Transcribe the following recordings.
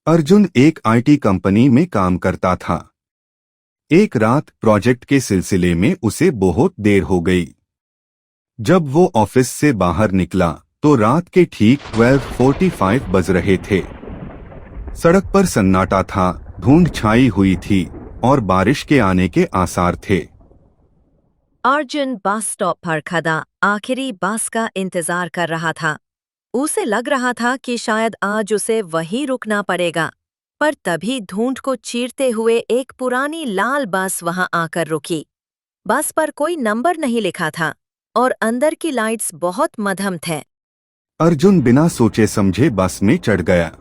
अर्जुन एक IT company में काम करता था। एक रात प्रोजेक्ट के सिलसिले में उसे बहुत देर हो गई। जब वो ऑफिस से बाहर निकला तो रात के ठीक 12:45 बज रहे थे। सड़क पर सन्नाटा था, धुंध छाई हुई थी और बारिश के आने के आसार थे। अर्जुन बस स्टॉप पर खड़ा आखिरी बस का इंतजार कर रहा था। उसे लग रहा था कि शायद आज उसे वहीं रुकना पड़ेगा, पर तभी धुंध को चीरते हुए एक पुरानी लाल बस वहां आकर रुकी। बस पर कोई नंबर नहीं लिखा था और अंदर की लाइट्स बहुत मध्यम थे। अर्जुन बिना सोचे समझे बस में चढ़ गया।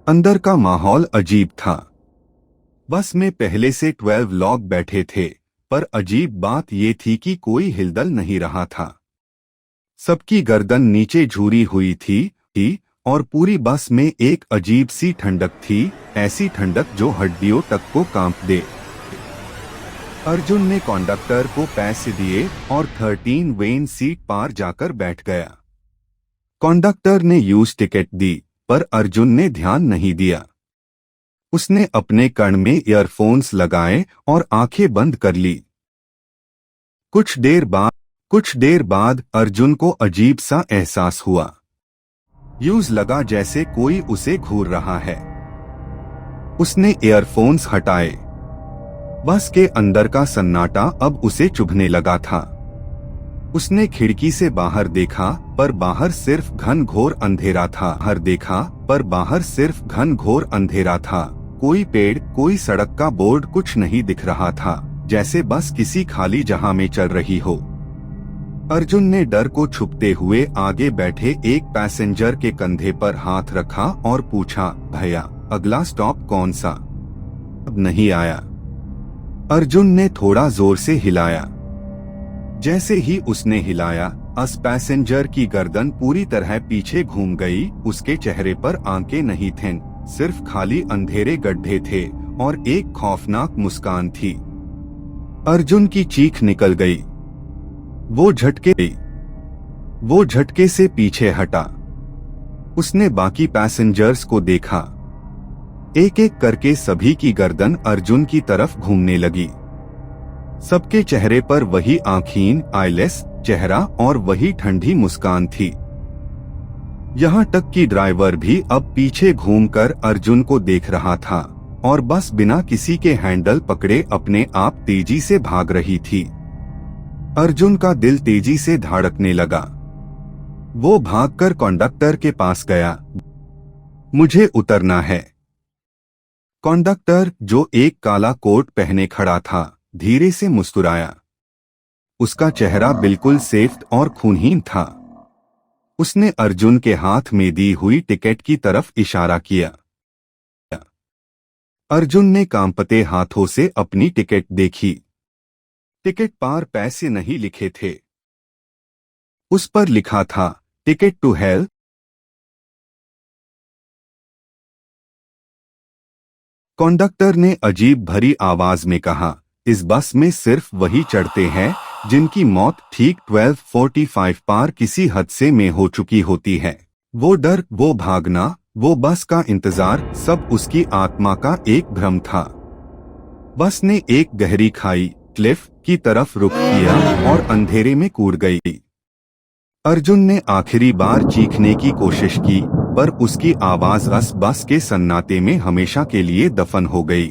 अंदर का माहौल अजीब था। बस में पहले से 12 लोग बैठे थे, पर अजीब बात ये थी कि कोई हिलडुल नहीं रहा था। सबकी गर्दन नीचे झुरी हुई थी और पूरी बस में एक अजीब सी ठंडक थी, ऐसी ठंडक जो हड्डियों तक को कांप दे। अर्जुन ने कंडक्टर को पैसे दिए और 13 वेन सीट पार जाकर बैठ गया। कंडक्टर ने यूज टिकट दी, पर अर्जुन ने ध्यान नहीं दिया। उसने अपने कान में ईयरफोन्स लगाए और आंखें बंद कर ली। कुछ देर बाद अर्जुन को अजीब सा एहसास हुआ। यूज लगा जैसे कोई उसे घूर रहा है। उसने ईयरफोन्स हटाए। बस के अंदर का सन्नाटा अब उसे चुभने लगा था। उसने खिड़की से बाहर देखा, पर बाहर सिर्फ घनघोर अंधेरा था। कोई पेड़, कोई सड़क का बोर्ड, कुछ नहीं दिख रहा था, जैसे बस किसी खाली जहां में चल रही हो। अर्जुन ने डर को छुपते हुए आगे बैठे एक पैसेंजर के कंधे पर हाथ रखा और पूछा, भैया अगला स्टॉप कौन सा? अब नहीं आया। अर्जुन ने थोड़ा जोर से हिलाया। जैसे ही उसने हिलाया, उस पैसेंजर की गर्दन पूरी तरह पीछे घूम गई। उसके चेहरे पर आंखें नहीं थीं, सिर्फ खाली अंधेरे गड्ढे थे और एक खौफनाक मुस्कान थी। अर्जुन की चीख निकल गई। वो झटके से पीछे हटा। उसने बाकी पैसेंजर्स को देखा। एक एक करके सभी की गर्दन अर्जुन की तरफ घूमने लगी। सबके चेहरे पर वही आंखीन आईलेस चेहरा और वही ठंडी मुस्कान थी। यहाँ तक कि ड्राइवर भी अब पीछे घूमकर अर्जुन को देख रहा था और बस बिना किसी के हैंडल पकड़े अपने आप तेजी से भाग रही थी। अर्जुन का दिल तेजी से धड़कने लगा। वो भागकर कंडक्टर के पास गया। मुझे उतरना है। कंडक्टर, जो एक काला कोट पहने खड़ा था, धीरे से मुस्कुराया। उसका चेहरा बिल्कुल सेफ और खूनहीन था। उसने अर्जुन के हाथ में दी हुई टिकट की तरफ इशारा किया। अर्जुन ने कांपते हाथों से अपनी टिकट देखी। टिकट पर पैसे नहीं लिखे थे। उस पर लिखा था, टिकट टू हेल। कंडक्टर ने अजीब भरी आवाज में कहा, इस बस में सिर्फ वही चढ़ते हैं जिनकी मौत ठीक 12:45 पार किसी हादसे में हो चुकी होती है। वो डर, वो भागना, वो बस का इंतजार, सब उसकी आत्मा का एक भ्रम था। बस ने एक गहरी खाई क्लिफ की तरफ रुख किया और अंधेरे में कूद गई। अर्जुन ने आखिरी बार चीखने की कोशिश की, पर उसकी आवाज बस के सन्नाटे में हमेशा के लिए दफन हो गई।